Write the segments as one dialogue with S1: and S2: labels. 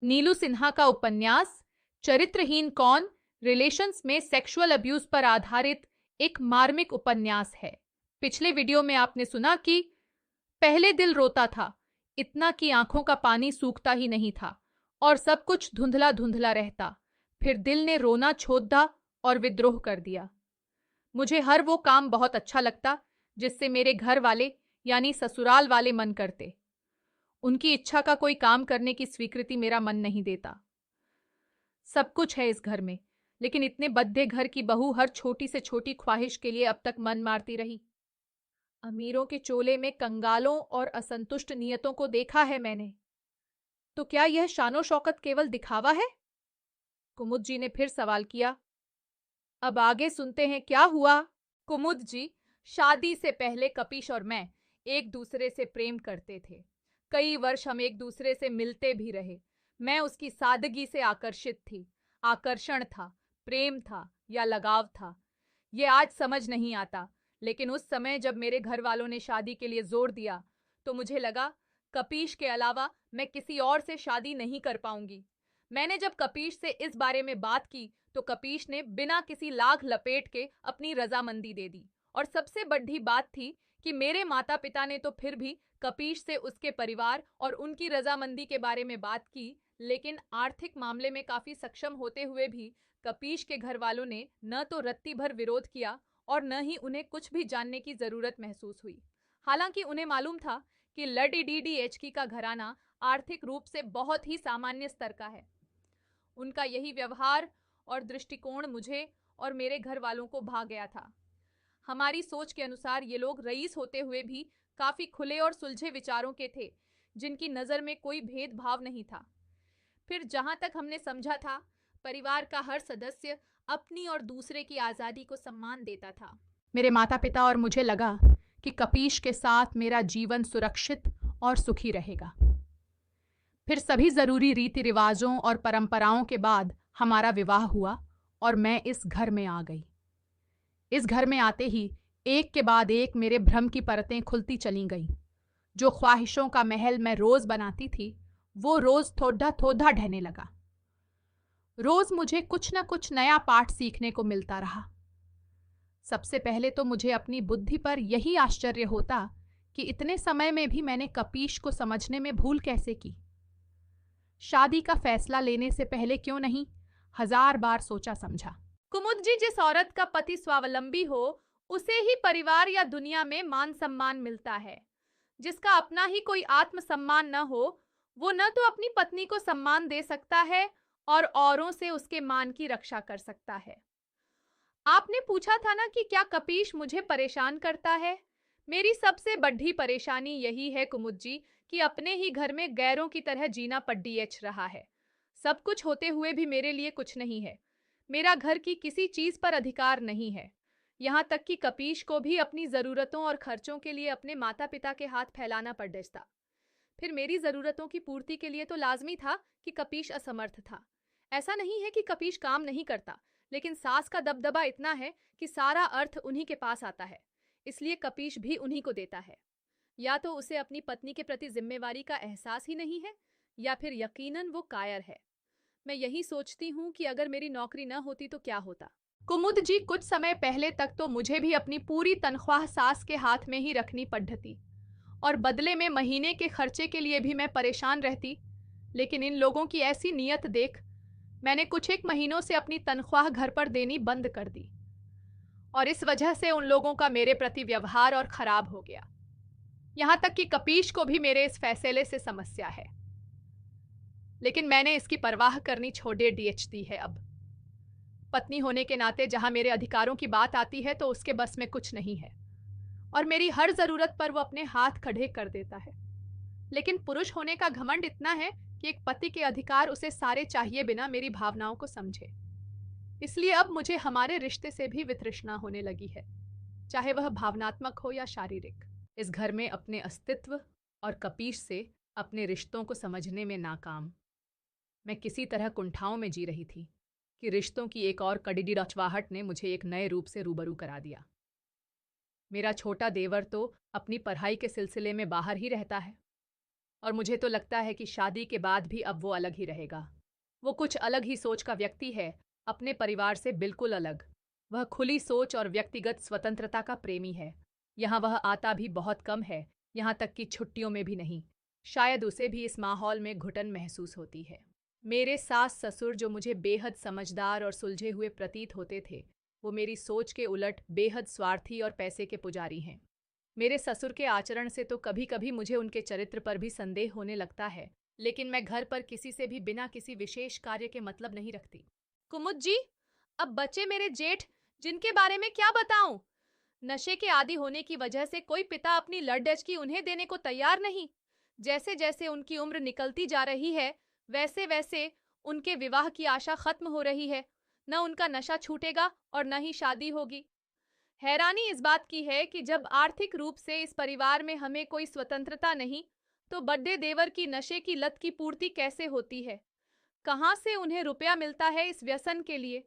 S1: नीलू सिन्हा का उपन्यास चरित्रहीन कौन रिलेशंस में सेक्सुअल अब्यूज पर आधारित एक मार्मिक उपन्यास है। पिछले वीडियो में आपने सुना कि पहले दिल रोता था, इतना कि आंखों का पानी सूखता ही नहीं था और सब कुछ धुंधला धुंधला रहता। फिर दिल ने रोना छोड़ दा और विद्रोह कर दिया। मुझे हर वो काम बहुत अच्छा लगता जिससे मेरे घर वाले यानी ससुराल वाले मन करते। उनकी इच्छा का कोई काम करने की स्वीकृति मेरा मन नहीं देता। सब कुछ है इस घर में, लेकिन इतने बद्दे घर की बहू हर छोटी से छोटी ख्वाहिश के लिए अब तक मन मारती रही। अमीरों के चोले में कंगालों और असंतुष्ट नियतों को देखा है मैंने। तो क्या यह शानो शौकत केवल दिखावा है? कुमुद जी ने फिर सवाल किया। अब आगे सुनते हैं क्या हुआ। कुमुद जी, शादी से पहले कपीश और मैं एक दूसरे से प्रेम करते थे। कई वर्ष हम एक दूसरे से मिलते भी रहे। मैं उसकी सादगी से आकर्षित थी। आकर्षण था, प्रेम था या लगाव था, ये आज समझ नहीं आता। लेकिन उस समय जब मेरे घर वालों ने शादी के लिए जोर दिया तो मुझे लगा कपीश के अलावा मैं किसी और से शादी नहीं कर पाऊंगी। मैंने जब कपीश से इस बारे में बात की तो कपीश ने बिना किसी लाग लपेट के अपनी रजामंदी दे दी। और सबसे बड़ी बात थी कि मेरे माता पिता ने तो फिर भी कपीश से उसके परिवार और उनकी रजामंदी के बारे में बात की, लेकिन आर्थिक मामले में काफी सक्षम होते हुए भी कपीश के घर वालों ने न तो रत्ती भर विरोध किया और न ही उन्हें कुछ भी जानने की जरूरत महसूस हुई। हालांकि उन्हें मालूम था कि लडीडीडीएचकी का घराना आर्थिक रूप से बहुत ही सामान्य स्तर का है। उनका यही व्यवहार और दृष्टिकोण मुझे और मेरे घर वालों को भा गया था। हमारी सोच के अनुसार ये लोग रईस होते हुए भी काफी खुले और सुलझे विचारों के थे, जिनकी नजर में कोई भेदभाव नहीं था। फिर जहां तक हमने समझा था, परिवार का हर सदस्य अपनी और दूसरे की आजादी को सम्मान देता था। मेरे माता पिता और मुझे लगा कि कपीश के साथ मेरा जीवन सुरक्षित और सुखी रहेगा। फिर सभी जरूरी रीति रिवाजों और परंपराओं के बाद हमारा विवाह हुआ और मैं इस घर में आ गई। इस घर में आते ही एक के बाद एक मेरे भ्रम की परतें खुलती चली गईं। जो ख्वाहिशों का महल मैं रोज बनाती थी, वो रोज थोड़ा थोड़ा ढहने लगा। रोज मुझे कुछ न कुछ नया पाठ सीखने को मिलता रहा। सबसे पहले तो मुझे अपनी बुद्धि पर यही आश्चर्य होता कि इतने समय में भी मैंने कपीश को समझने में भूल कैसे की। शादी का फैसला लेने से पहले क्यों नहीं 1000 बार सोचा समझा। कुमुद जी, जिस औरत का पति स्वावलंबी हो उसे ही परिवार या दुनिया में मान सम्मान मिलता है। जिसका अपना ही कोई आत्मसम्मान न हो, वो न तो अपनी पत्नी को सम्मान दे सकता है और औरों से उसके मान की रक्षा कर सकता है। आपने पूछा था ना कि क्या कपीश मुझे परेशान करता है। मेरी सबसे बड़ी परेशानी यही है कुमुद जी कि अपने ही घर में गैरों की तरह जीना पड्डीएच रहा है। सब कुछ होते हुए भी मेरे लिए कुछ नहीं है। मेरा घर की किसी चीज पर अधिकार नहीं है। यहाँ तक कि कपीश को भी अपनी जरूरतों और खर्चों के लिए अपने माता पिता के हाथ फैलाना पड़ता। फिर मेरी जरूरतों की पूर्ति के लिए तो लाजमी था कि कपीश असमर्थ था। ऐसा नहीं है कि कपीश काम नहीं करता, लेकिन सास का दबदबा इतना है कि सारा अर्थ उन्हीं के पास आता है, इसलिए कपीश भी उन्हीं को देता है। या तो उसे अपनी पत्नी के प्रति जिम्मेवारी का एहसास ही नहीं है, या फिर यकीनन वो कायर है। मैं यही सोचती हूँ कि अगर मेरी नौकरी न होती तो क्या होता। कुमुद जी, कुछ समय पहले तक तो मुझे भी अपनी पूरी तनख्वाह सास के हाथ में ही रखनी पड़ती और बदले में महीने के खर्चे के लिए भी मैं परेशान रहती। लेकिन इन लोगों की ऐसी नीयत देख मैंने कुछ एक महीनों से अपनी तनख्वाह घर पर देनी बंद कर दी और इस वजह से उन लोगों का मेरे प्रति व्यवहार और खराब हो गया। यहां तक कि कपीश को भी मेरे इस फैसले से समस्या है, लेकिन मैंने इसकी परवाह करनी छोड़े दी है। अब पत्नी होने के नाते जहां मेरे अधिकारों की बात आती है तो उसके बस में कुछ नहीं है और मेरी हर जरूरत पर वो अपने हाथ खड़े कर देता है। लेकिन पुरुष होने का घमंड इतना है कि एक पति के अधिकार उसे सारे चाहिए बिना मेरी भावनाओं को समझे। इसलिए अब मुझे हमारे रिश्ते से भी वितृष्णा होने लगी है, चाहे वह भावनात्मक हो या शारीरिक। इस घर में अपने अस्तित्व और कपीश से अपने रिश्तों को समझने में नाकाम मैं किसी तरह कुंठाओं में जी रही थी कि रिश्तों की एक और कड़िडी रचवाहट ने मुझे एक नए रूप से रूबरू करा दिया। मेरा छोटा देवर तो अपनी पढ़ाई के सिलसिले में बाहर ही रहता है। और मुझे तो लगता है कि शादी के बाद भी अब वो अलग ही रहेगा। वो कुछ अलग ही सोच का व्यक्ति है, अपने परिवार से बिल्कुल अलग। वह खुली सोच और व्यक्तिगत स्वतंत्रता का प्रेमी है। यहाँ वह आता भी बहुत कम है, यहाँ तक कि छुट्टियों में भी नहीं। शायद उसे भी इस माहौल में घुटन महसूस होती है। मेरे सास ससुर जो मुझे बेहद समझदार और सुलझे हुए प्रतीत होते थे, वो मेरी सोच के उलट बेहद स्वार्थी और पैसे के पुजारी हैं। मेरे ससुर के आचरण से तो कभी कभी मुझे उनके चरित्र पर भी संदेह होने लगता है, लेकिन मैं घर पर किसी से भी बिना किसी विशेष कार्य के मतलब नहीं रखती। कुमुद जी, अब बच्चे मेरे जेठ, जिनके बारे में क्या बताऊं? नशे के आदी होने की वजह से कोई पिता अपनी लड़डच उन्हें देने को तैयार नहीं। जैसे जैसे उनकी उम्र निकलती जा रही है, वैसे वैसे उनके विवाह की आशा खत्म हो रही है। न उनका नशा छूटेगा और न ही शादी होगी। हैरानी इस बात की है कि जब आर्थिक रूप से इस परिवार में हमें कोई स्वतंत्रता नहीं, तो बड्डे देवर की नशे की लत की पूर्ति कैसे होती है? कहाँ से उन्हें रुपया मिलता है इस व्यसन के लिए?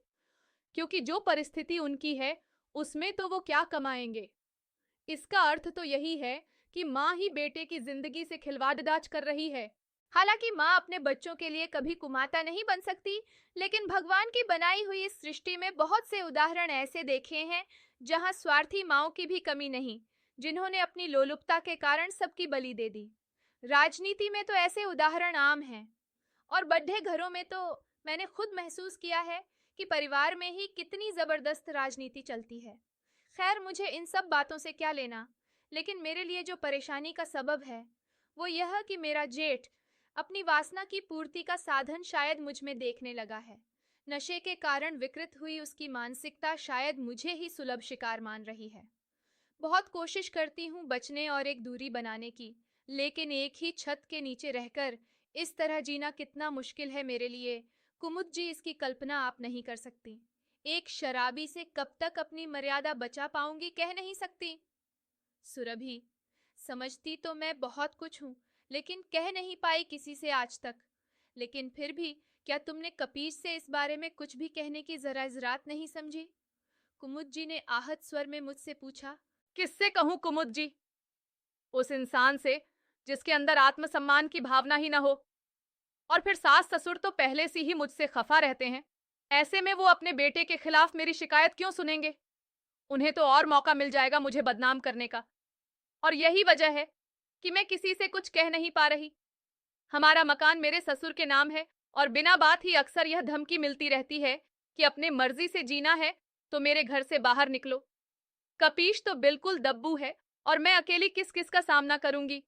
S1: क्योंकि जो परिस्थिति उनकी है, उसमें तो वो क्या कमाएंगे? इसका अर्थ तो यही है कि माँ ही बेटे की जिंदगी से खिलवाड़ कर रही है। हालांकि माँ अपने बच्चों के लिए कभी कुमाता नहीं बन सकती, लेकिन भगवान की बनाई हुई इस सृष्टि में बहुत से उदाहरण ऐसे देखे हैं जहाँ स्वार्थी माँओं की भी कमी नहीं, जिन्होंने अपनी लोलुपता के कारण सबकी बलि दे दी। राजनीति में तो ऐसे उदाहरण आम हैं, और बड्ढे घरों में तो मैंने खुद महसूस किया है कि परिवार में ही कितनी जबरदस्त राजनीति चलती है। खैर, मुझे इन सब बातों से क्या लेना, लेकिन मेरे लिए जो परेशानी का सबब है वो यह कि मेरा जेठ अपनी वासना की पूर्ति का साधन शायद मुझ में देखने लगा है। नशे के कारण विकृत हुई उसकी मानसिकता शायद मुझे ही सुलभ शिकार मान रही है। बहुत कोशिश करती हूँ बचने और एक दूरी बनाने की, लेकिन एक ही छत के नीचे रहकर इस तरह जीना कितना मुश्किल है मेरे लिए। कुमुद जी, इसकी कल्पना आप नहीं कर सकती। एक शराबी से कब तक अपनी मर्यादा बचा पाऊंगी कह नहीं सकती। सुरभि, समझती तो मैं बहुत कुछ हूँ, लेकिन कह नहीं पाई किसी से आज तक। लेकिन फिर भी क्या तुमने कपीश से इस बारे में कुछ भी कहने की जरा इजरात नहीं समझी? कुमुद जी ने आहत स्वर में मुझसे पूछा। किससे कहूँ कुमुद जी? उस इंसान से जिसके अंदर आत्मसम्मान की भावना ही न हो। और फिर सास ससुर तो पहले से ही मुझसे खफा रहते हैं। ऐसे में वो अपने बेटे के खिलाफ मेरी शिकायत क्यों सुनेंगे? उन्हें तो और मौका मिल जाएगा मुझे बदनाम करने का। और यही वजह है कि मैं किसी से कुछ कह नहीं पा रही। हमारा मकान मेरे ससुर के नाम है, और बिना बात ही अक्सर यह धमकी मिलती रहती है कि अपने मर्जी से जीना है तो मेरे घर से बाहर निकलो। कपीश तो बिल्कुल दब्बू है, और मैं अकेली किस किस का सामना करूंगी?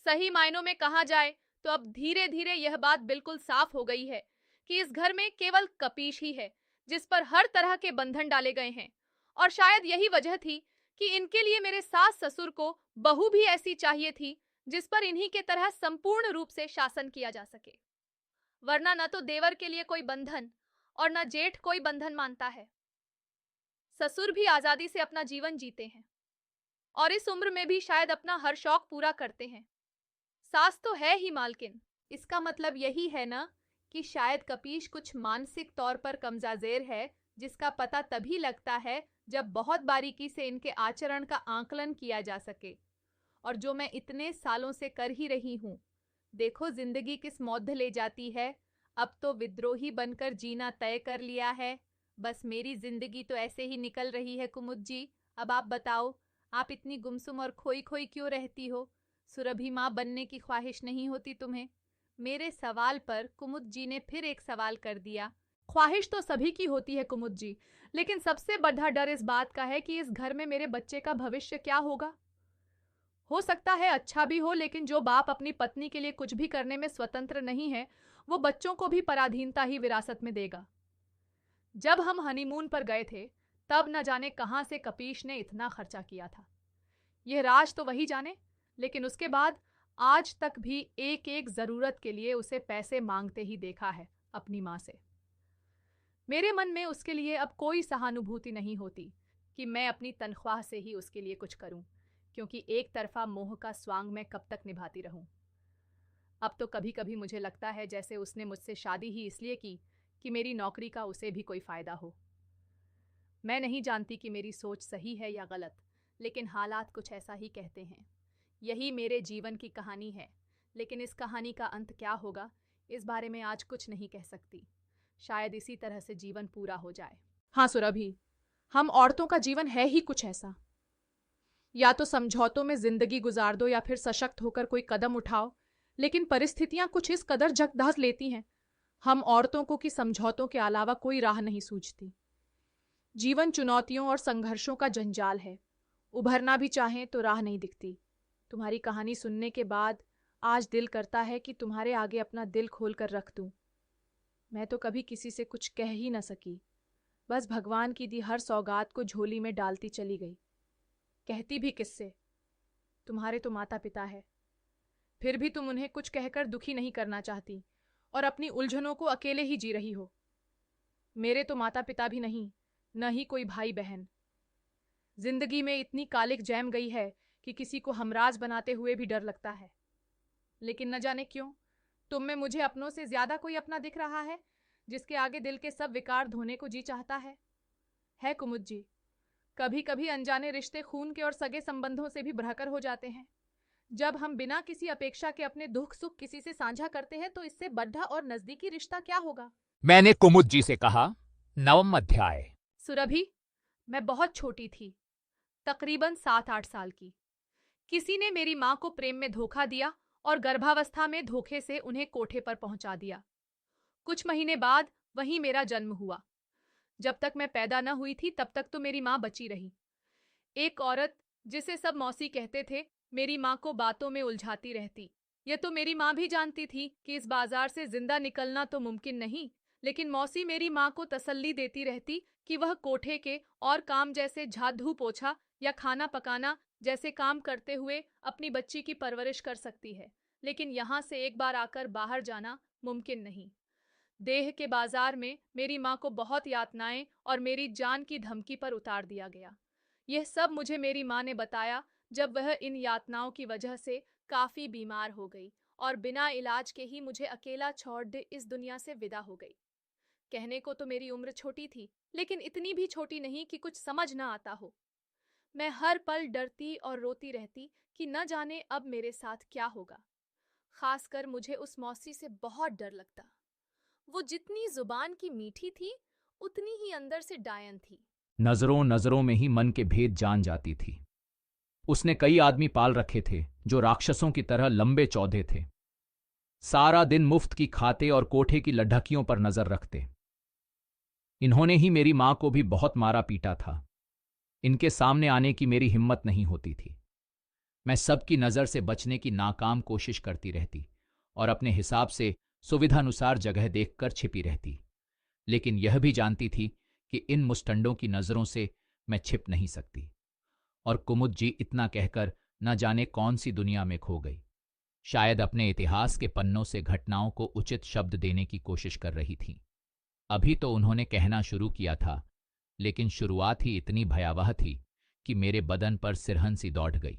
S1: सही मायनों में कहा जाए तो अब धीरे धीरे यह बात बिल्कुल साफ हो गई है कि इस घर में केवल कपीश ही है जिस पर हर तरह के बंधन डाले गए हैं। और शायद यही वजह थी कि इनके लिए मेरे सास ससुर को बहू भी ऐसी चाहिए थी जिस पर इन्हीं के तरह संपूर्ण रूप से शासन किया जा सके। वरना न तो देवर के लिए कोई बंधन और न जेठ कोई बंधन मानता है। ससुर भी आजादी से अपना जीवन जीते हैं, और इस उम्र में भी शायद अपना हर शौक पूरा करते हैं। सास तो है ही मालकिन। इसका मतलब यही है ना कि शायद कपीश कुछ मानसिक तौर पर कमजाजेर है, जिसका पता तभी लगता है जब बहुत बारीकी से इनके आचरण का आकलन किया जा सके, और जो मैं इतने सालों से कर ही रही हूँ। देखो जिंदगी किस मौध ले जाती है। अब तो विद्रोही बनकर जीना तय कर लिया है। बस मेरी जिंदगी तो ऐसे ही निकल रही है कुमुद जी। अब आप बताओ, आप इतनी गुमसुम और खोई खोई क्यों रहती हो? सुरभि माँ बनने की ख्वाहिश नहीं होती तुम्हें? मेरे सवाल पर कुमुद जी ने फिर एक सवाल कर दिया। ख्वाहिश तो सभी की होती है कुमुद जी, लेकिन सबसे बड़ा डर इस बात का है कि इस घर में मेरे बच्चे का भविष्य क्या होगा। हो सकता है अच्छा भी हो, लेकिन जो बाप अपनी पत्नी के लिए कुछ भी करने में स्वतंत्र नहीं है, वो बच्चों को भी पराधीनता ही विरासत में देगा। जब हम हनीमून पर गए थे, तब न जाने कहां से कपीश ने इतना खर्चा किया था। यह राज तो वही जाने, लेकिन उसके बाद आज तक भी एक एक जरूरत के लिए उसे पैसे मांगते ही देखा है अपनी मां से। मेरे मन में उसके लिए अब कोई सहानुभूति नहीं होती कि मैं अपनी तनख्वाह से ही उसके लिए कुछ करूं, क्योंकि एक तरफा मोह का स्वांग मैं कब तक निभाती रहूं। अब तो कभी कभी मुझे लगता है जैसे उसने मुझसे शादी ही इसलिए की कि मेरी नौकरी का उसे भी कोई फायदा हो। मैं नहीं जानती कि मेरी सोच सही है या गलत, लेकिन हालात कुछ ऐसा ही कहते हैं। यही मेरे जीवन की कहानी है, लेकिन इस कहानी का अंत क्या होगा, इस बारे में आज कुछ नहीं कह सकती। शायद इसी तरह से जीवन पूरा हो जाए। हाँ सुरभि, हम औरतों का जीवन है ही कुछ ऐसा। या तो समझौतों में जिंदगी गुजार दो या फिर सशक्त होकर कोई कदम उठाओ, लेकिन परिस्थितियां कुछ इस कदर जकदहस लेती हैं हम औरतों को कि समझौतों के अलावा कोई राह नहीं सूझती। जीवन चुनौतियों और संघर्षों का जंजाल है। उभरना भी चाहें तो राह नहीं दिखती। तुम्हारी कहानी सुनने के बाद आज दिल करता है कि तुम्हारे आगे अपना दिल खोल कर रख दूं। मैं तो कभी किसी से कुछ कह ही न सकी, बस भगवान की दी हर सौगात को झोली में डालती चली गई। कहती भी किससे? तुम्हारे तो माता पिता है, फिर भी तुम उन्हें कुछ कहकर दुखी नहीं करना चाहती और अपनी उलझनों को अकेले ही जी रही हो। मेरे तो माता पिता भी नहीं, न ही कोई भाई बहन। जिंदगी में इतनी कालिक जैम गई है कि किसी को हमराज बनाते हुए भी डर लगता है। लेकिन न जाने क्यों तुम में मुझे अपनों से ज्यादा कोई अपना दिख रहा है, जिसके आगे दिल के सब विकार धोने को जी चाहता है कुमुद जी। कभी कभी अनजाने रिश्ते खून के और सगे संबंधों से भी भ्रकर हो जाते हैं। जब हम बिना किसी अपेक्षा के अपने दुख सुख किसी से साझा करते हैं तो इससे बड़ा और नजदीकी रिश्ता क्या होगा?
S2: मैंने कुमुद जी से कहा। 9वां अध्याय।
S1: सुरभि, मैं बहुत छोटी थी, तकरीबन 7-8 साल की। किसी ने मेरी मां को प्रेम में धोखा दिया और गर्भावस्था में धोखे से उन्हें कोठे पर पहुंचा दिया। कुछ महीने बाद वहीं मेरा जन्म हुआ। जब तक मैं पैदा न हुई थी तब तक तो मेरी मां बची रही। एक औरत जिसे सब मौसी कहते थे, मेरी मां को बातों में उलझाती रहती। यह तो मेरी मां भी जानती थी कि इस बाजार से जिंदा निकलना तो मुमकिन नहीं, लेकिन मौसी मेरी मां को तसल्ली देती रहती कि वह कोठे के और काम जैसे झाड़ू पोछा या खाना पकाना जैसे काम करते हुए अपनी बच्ची की परवरिश कर सकती है, लेकिन यहाँ से एक बार आकर बाहर जाना मुमकिन नहीं। देह के बाजार में मेरी मां को बहुत यातनाएं और मेरी जान की धमकी पर उतार दिया गया। यह सब मुझे मेरी मां ने बताया जब वह इन यातनाओं की वजह से काफी बीमार हो गई और बिना इलाज के ही मुझे अकेला छोड़ दे इस दुनिया से विदा हो गई। कहने को तो मेरी उम्र छोटी थी, लेकिन इतनी भी छोटी नहीं कि कुछ समझ ना आता हो। मैं हर पल डरती और रोती रहती कि न जाने अब मेरे साथ क्या होगा। खासकर मुझे उस मौसी से बहुत डर लगता। वो जितनी जुबान की मीठी थी, उतनी ही अंदर से डायन थी।
S2: नजरों नजरों में ही मन के भेद जान जाती थी। उसने कई आदमी पाल रखे थे जो राक्षसों की तरह लंबे चौधे थे। सारा दिन मुफ्त की खाते और कोठे की लड्ढकियों पर नजर रखते। इन्होंने ही मेरी मां को भी बहुत मारा पीटा था। इनके सामने आने की मेरी हिम्मत नहीं होती थी। मैं सबकी नजर से बचने की नाकाम कोशिश करती रहती और अपने हिसाब से सुविधानुसार जगह देखकर छिपी रहती, लेकिन यह भी जानती थी कि इन मुस्टंडों की नजरों से मैं छिप नहीं सकती। और कुमुद जी इतना कहकर न जाने कौन सी दुनिया में खो गई। शायद अपने इतिहास के पन्नों से घटनाओं को उचित शब्द देने की कोशिश कर रही थी। अभी तो उन्होंने कहना शुरू किया था, लेकिन शुरुआत ही इतनी भयावह थी कि मेरे बदन पर सिरहन सी दौड़ गई।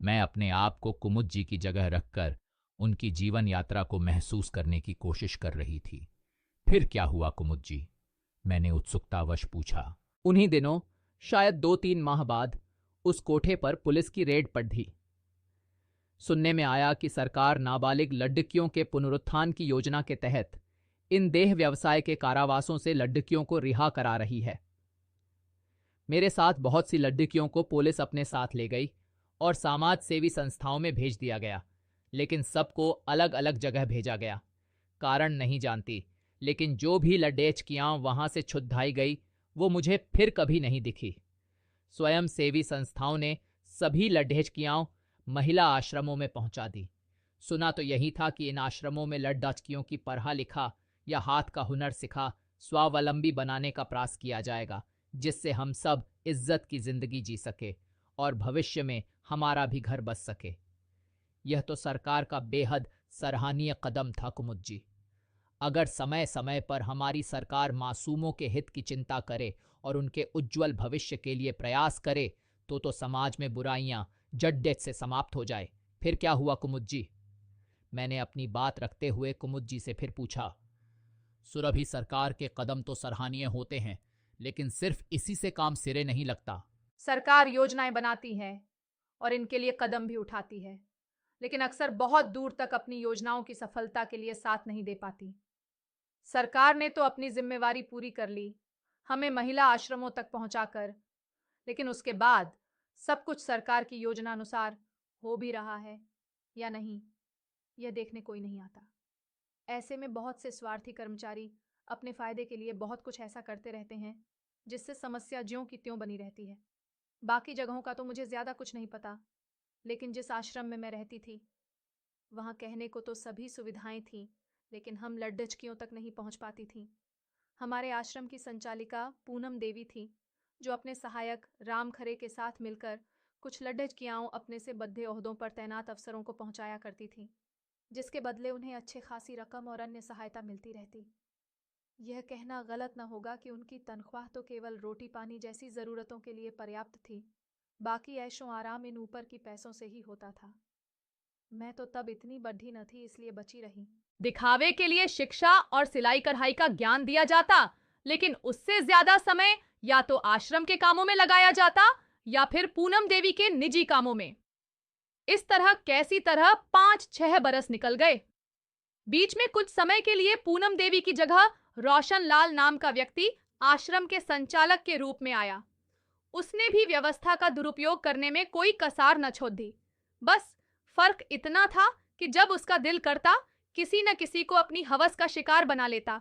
S2: मैं अपने आप को कुमुद जी की जगह रखकर उनकी जीवन यात्रा को महसूस करने की कोशिश कर रही थी। फिर क्या हुआ कुमुद जी? मैंने उत्सुकतावश पूछा।
S3: उन्हीं दिनों, शायद 2-3 माह बाद, उस कोठे पर पुलिस की रेड पड़ी। सुनने में आया कि सरकार नाबालिग लड़कियों के पुनरुत्थान की योजना के तहत इन देह व्यवसाय के कारावासों से लड़कियों को रिहा करा रही है। मेरे साथ बहुत सी लड़कियों को पुलिस अपने साथ ले गई और समाज सेवी संस्थाओं में भेज दिया गया, लेकिन सबको अलग अलग जगह भेजा गया। कारण नहीं जानती, लेकिन जो भी लड़ेचकियां वहां से छुड़ाई गई वो मुझे फिर कभी नहीं दिखी। स्वयं सेवी संस्थाओं ने सभी लड़ेचकियां महिला आश्रमों में पहुंचा दी। सुना तो यही था कि इन आश्रमों में लड़कियों की पढ़ा लिखा या हाथ का हुनर सिखा स्वावलंबी बनाने का प्रयास किया जाएगा, जिससे हम सब इज्जत की जिंदगी जी सके और भविष्य में हमारा भी घर बस सके। यह तो सरकार का बेहद सराहनीय कदम था कुमुद जी। अगर समय समय पर हमारी सरकार मासूमों के हित की चिंता करे और उनके उज्जवल भविष्य के लिए प्रयास करे तो समाज में बुराइयां जड़ से समाप्त हो जाए। फिर क्या हुआ कुमुद जी? मैंने अपनी बात रखते हुए कुमुद जी से फिर पूछा। सुरभि, सरकार के कदम तो सराहनीय होते हैं, लेकिन सिर्फ इसी से काम सिरे नहीं लगता।
S1: सरकार योजनाएं बनाती है और इनके लिए कदम भी उठाती है, लेकिन अक्सर बहुत दूर तक अपनी योजनाओं की सफलता के लिए साथ नहीं दे पाती। सरकार ने तो अपनी जिम्मेवारी पूरी कर ली, हमें महिला आश्रमों तक पहुंचाकर, लेकिन उसके बाद सब कुछ सरकार की योजना अनुसार हो भी रहा है या नहीं, यह देखने कोई नहीं आता। ऐसे में बहुत से स्वार्थी कर्मचारी अपने फायदे के लिए बहुत कुछ ऐसा करते रहते हैं जिससे समस्या ज्यों की त्यों बनी रहती है। बाकी जगहों का तो मुझे ज्यादा कुछ नहीं पता, लेकिन जिस आश्रम में मैं रहती थी वहां कहने को तो सभी सुविधाएं थीं, लेकिन हम लड्डचकियों तक नहीं पहुंच पाती थीं। हमारे आश्रम की संचालिका पूनम देवी थी, जो अपने सहायक राम खरे के साथ मिलकर कुछ लड्डचकियाओं अपने से बद्धे ओहदों पर तैनात अफसरों को पहुंचाया करती थी, जिसके बदले उन्हें अच्छे खासी रकम और अन्य सहायता मिलती रहती। यह कहना गलत न होगा कि उनकी तनख्वाह तो केवल रोटी पानी जैसी ज़रूरतों के लिए पर्याप्त थी, बाकी ऐशो आराम इन ऊपर की पैसों से ही होता था। मैं तो तब इतनी बड्ढी न थी, इसलिए बची रही। दिखावे के लिए शिक्षा और सिलाई कढ़ाई का ज्ञान दिया जाता, लेकिन उससे ज्यादा समय या तो आश्रम के कामों में लगाया जाता या फिर पूनम देवी के निजी कामों में। इस तरह कैसी तरह 5-6 बरस निकल गए। बीच में कुछ समय के लिए पूनम देवी की जगह रोशन लाल नाम का व्यक्ति आश्रम के संचालक के रूप में आया। उसने भी व्यवस्था का दुरुपयोग करने में कोई कसार न छोड़ दी। बस फर्क इतना था कि जब उसका दिल करता किसी न किसी को अपनी हवस का शिकार बना लेता।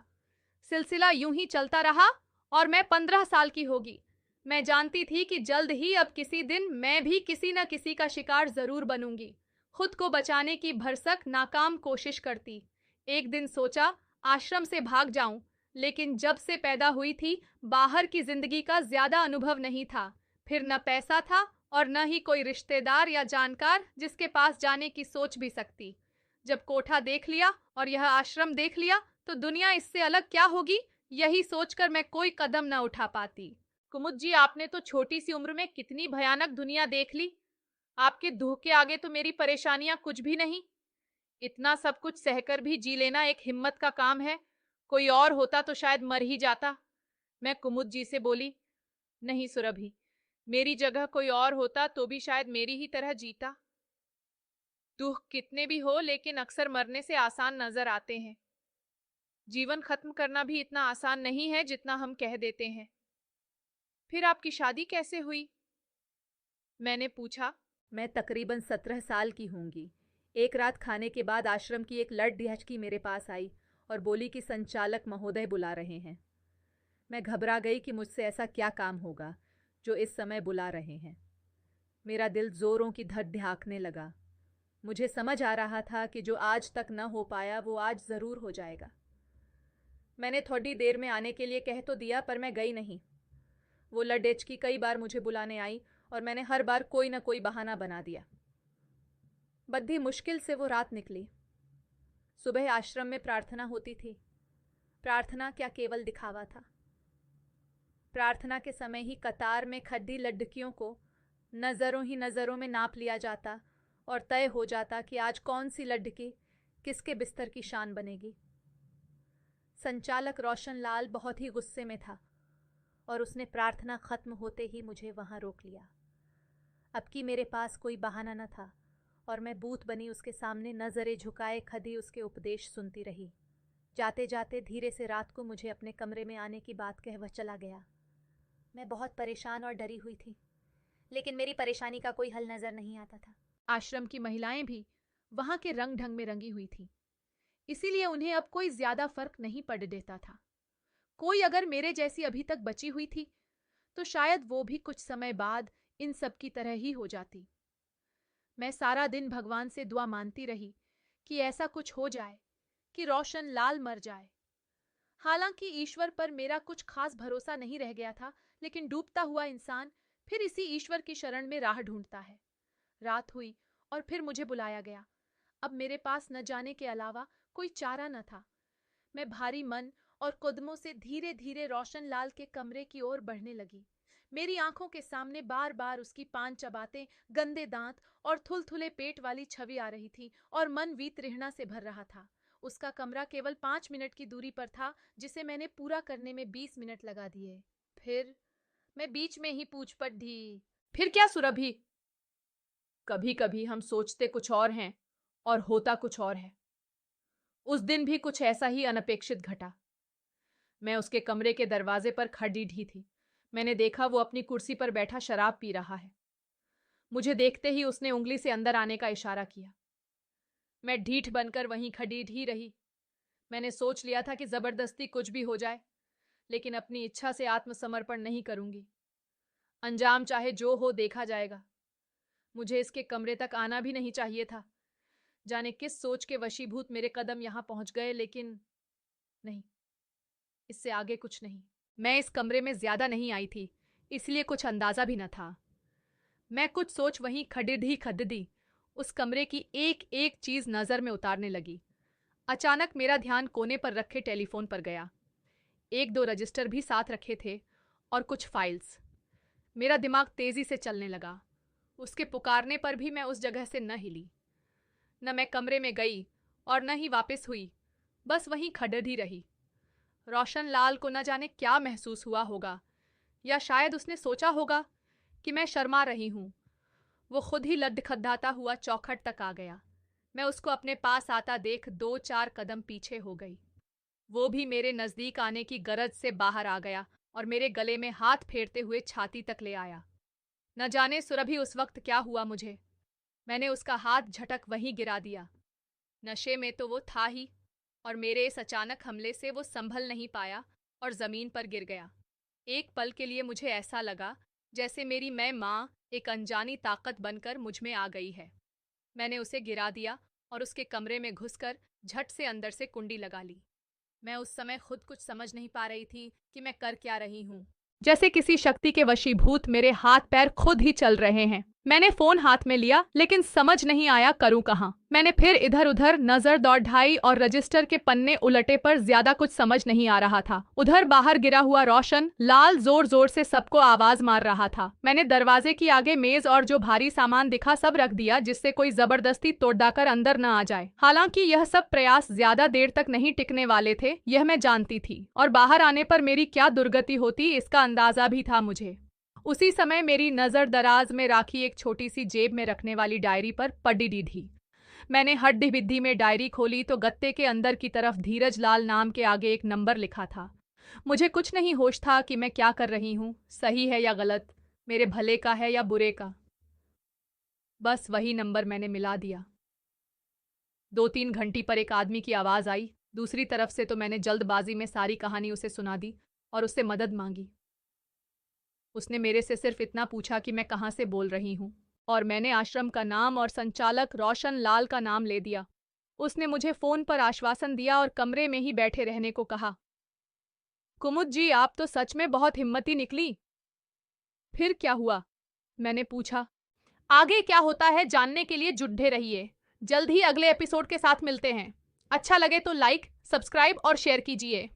S1: सिलसिला यूं ही चलता रहा और मैं 15 साल की होगी। मैं जानती थी कि जल्द ही अब किसी दिन मैं भी किसी न किसी का शिकार जरूर बनूंगी। खुद को बचाने की भरसक नाकाम कोशिश करती। एक दिन सोचा आश्रम से भाग जाऊं, लेकिन जब से पैदा हुई थी बाहर की जिंदगी का ज्यादा अनुभव नहीं था। फिर न पैसा था और न ही कोई रिश्तेदार या जानकार जिसके पास जाने की सोच भी सकती। जब कोठा देख लिया और यह आश्रम देख लिया तो दुनिया इससे अलग क्या होगी, यही सोचकर मैं कोई कदम न उठा पाती। कुमुद जी, आपने तो छोटी सी उम्र में कितनी भयानक दुनिया देख ली। आपके दुख के आगे तो मेरी परेशानियां कुछ भी नहीं। इतना सब कुछ सहकर भी जी लेना एक हिम्मत का काम है। कोई और होता तो शायद मर ही जाता। मैं कुमुद जी से बोली, नहीं सुरभि, मेरी जगह कोई और होता तो भी शायद मेरी ही तरह जीता। दुख कितने भी हो, लेकिन अक्सर मरने से आसान नजर आते हैं। जीवन खत्म करना भी इतना आसान नहीं है जितना हम कह देते हैं। फिर आपकी शादी कैसे हुई? मैंने पूछा।
S4: मैं तकरीबन 17 साल की होंगी। एक रात खाने के बाद आश्रम की एक लड़की मेरे पास आई और बोली कि संचालक महोदय बुला रहे हैं। मैं घबरा गई कि मुझसे ऐसा क्या काम होगा जो इस समय बुला रहे हैं। मेरा दिल जोरों की धड़ ढांकने लगा। मुझे समझ आ रहा था कि जो आज तक न हो पाया वो आज ज़रूर हो जाएगा। मैंने थोड़ी देर में आने के लिए कह तो दिया, पर मैं गई नहीं। वो लड़की कई बार मुझे बुलाने आई और मैंने हर बार कोई ना कोई बहाना बना दिया। बड़ी मुश्किल से वो रात निकली। सुबह आश्रम में प्रार्थना होती थी। प्रार्थना क्या केवल दिखावा था। प्रार्थना के समय ही कतार में खड़ी लड़कियों को नज़रों ही नज़रों में नाप लिया जाता और तय हो जाता कि आज कौन सी लड़की किसके बिस्तर की शान बनेगी। संचालक रोशन लाल बहुत ही गुस्से में था और उसने प्रार्थना खत्म होते ही मुझे वहां रोक लिया। अब कि मेरे पास कोई बहाना न था और मैं बूथ बनी उसके सामने नजरें झुकाए खड़ी उसके उपदेश सुनती रही। जाते जाते धीरे से रात को मुझे अपने कमरे में आने की बात कह वह चला गया। मैं बहुत परेशान और डरी हुई थी, लेकिन मेरी परेशानी का कोई हल नजर नहीं आता था।
S1: आश्रम की महिलाएं भी वहां के रंग ढंग में रंगी हुई थी, इसीलिए उन्हें अब कोई ज्यादा फर्क नहीं पड़ देता था। कोई अगर मेरे जैसी अभी तक बची हुई थी तो शायद वो भी कुछ समय बाद इन सब की तरह ही हो जाती। मैं सारा दिन भगवान से दुआ मानती रही कि ऐसा कुछ हो जाए कि रोशन लाल मर जाए। हालांकि ईश्वर पर मेरा कुछ खास भरोसा नहीं रह गया था, लेकिन डूबता हुआ इंसान फिर इसी ईश्वर की शरण में राह ढूंढता है। रात हुई और फिर मुझे बुलाया गया। अब मेरे पास न जाने के अलावा कोई चारा न था। मैं भारी मन और कदमों से धीरे धीरे रोशन लाल के कमरे की ओर बढ़ने लगी। मेरी आंखों के सामने बार बार उसकी पान चबाते गंदे दांत और थुलथुले पेट वाली छवि आ रही थी और मन वीतृष्णा से भर रहा था। उसका कमरा केवल 5 मिनट की दूरी पर था, जिसे मैंने पूरा करने में 20 मिनट लगा दिए। फिर मैं बीच में ही पूछ पड़ी, फिर क्या सुरभि? कभी कभी हम सोचते कुछ और हैं और होता कुछ और है। उस दिन भी कुछ ऐसा ही अनपेक्षित घटा। मैं उसके कमरे के दरवाजे पर खड़ी थी। मैंने देखा वो अपनी कुर्सी पर बैठा शराब पी रहा है। मुझे देखते ही उसने उंगली से अंदर आने का इशारा किया। मैं ढीठ बनकर वहीं खड़ी रही। मैंने सोच लिया था कि जबरदस्ती कुछ भी हो जाए, लेकिन अपनी इच्छा से आत्मसमर्पण नहीं करूंगी। अंजाम चाहे जो हो देखा जाएगा। मुझे इसके कमरे तक आना भी नहीं चाहिए था। जाने किस सोच के वशीभूत मेरे कदम यहां पहुंच गए, लेकिन नहीं, इससे आगे कुछ नहीं। मैं इस कमरे में ज्यादा नहीं आई थी, इसलिए कुछ अंदाजा भी न था। मैं कुछ सोच वहीं खड़ी उस कमरे की एक एक चीज नजर में उतारने लगी। अचानक मेरा ध्यान कोने पर रखे टेलीफोन पर गया। 1-2 रजिस्टर भी साथ रखे थे और कुछ फाइल्स। मेरा दिमाग तेजी से चलने लगा। उसके पुकारने पर भी मैं उस जगह से न हिली। न मैं कमरे में गई और न ही वापस हुई, बस वहीं खड़ी रही। रोशन लाल को न जाने क्या महसूस हुआ होगा, या शायद उसने सोचा होगा कि मैं शर्मा रही हूं। वो खुद ही लड़खड़ाता हुआ चौखट तक आ गया। मैं उसको अपने पास आता देख 2-4 कदम पीछे हो गई। वो भी मेरे नजदीक आने की गरज से बाहर आ गया और मेरे गले में हाथ फेरते हुए छाती तक ले आया। न जाने सुरभि उस वक्त क्या हुआ मुझे। मैंने उसका हाथ झटक वहीं गिरा दिया। नशे में तो वो था ही, और मेरे इस अचानक हमले से वो संभल नहीं पाया और जमीन पर गिर गया। एक पल के लिए मुझे ऐसा लगा जैसे मेरी मैं माँ एक अनजानी ताकत बनकर मुझ में आ गई है। मैंने उसे गिरा दिया और उसके कमरे में घुसकर झट से अंदर से कुंडी लगा ली। मैं उस समय खुद कुछ समझ नहीं पा रही थी कि मैं कर क्या रही हूँ। जैसे किसी शक्ति के वशीभूत मेरे हाथ पैर खुद ही चल रहे हैं। मैंने फोन हाथ में लिया, लेकिन समझ नहीं आया करूं कहाँ। मैंने फिर इधर उधर नजर दौड़ाई और रजिस्टर के पन्ने उलटे, पर ज्यादा कुछ समझ नहीं आ रहा था। उधर बाहर गिरा हुआ रोशन लाल जोर जोर से सबको आवाज मार रहा था। मैंने दरवाजे की आगे मेज और जो भारी सामान दिखा सब रख दिया, जिससे कोई जबरदस्ती तोड़कर अंदर न आ जाए। हालांकि यह सब प्रयास ज्यादा देर तक नहीं टिकने वाले थे, यह मैं जानती थी, और बाहर आने पर मेरी क्या दुर्गति होती इसका अंदाजा भी था मुझे। उसी समय मेरी नजर दराज में राखी एक छोटी सी जेब में रखने वाली डायरी पर पड़ी थी। मैंने हड्डी बिद्धी में डायरी खोली तो गत्ते के अंदर की तरफ धीरज लाल नाम के आगे एक नंबर लिखा था। मुझे कुछ नहीं होश था कि मैं क्या कर रही हूँ, सही है या गलत, मेरे भले का है या बुरे का। बस वही नंबर मैंने मिला दिया। 2-3 घंटी पर एक आदमी की आवाज आई दूसरी तरफ से, तो मैंने जल्दबाजी में सारी कहानी उसे सुना दी और उससे मदद मांगी। उसने मेरे से सिर्फ इतना पूछा कि मैं कहाँ से बोल रही हूँ, और मैंने आश्रम का नाम और संचालक रोशन लाल का नाम ले दिया। उसने मुझे फोन पर आश्वासन दिया और कमरे में ही बैठे रहने को कहा। कुमुद जी, आप तो सच में बहुत हिम्मती निकली। फिर क्या हुआ? मैंने पूछा। आगे क्या होता है जानने के लिए जुटे रहिए। जल्द ही अगले एपिसोड के साथ मिलते हैं। अच्छा लगे तो लाइक, सब्सक्राइब और शेयर कीजिए।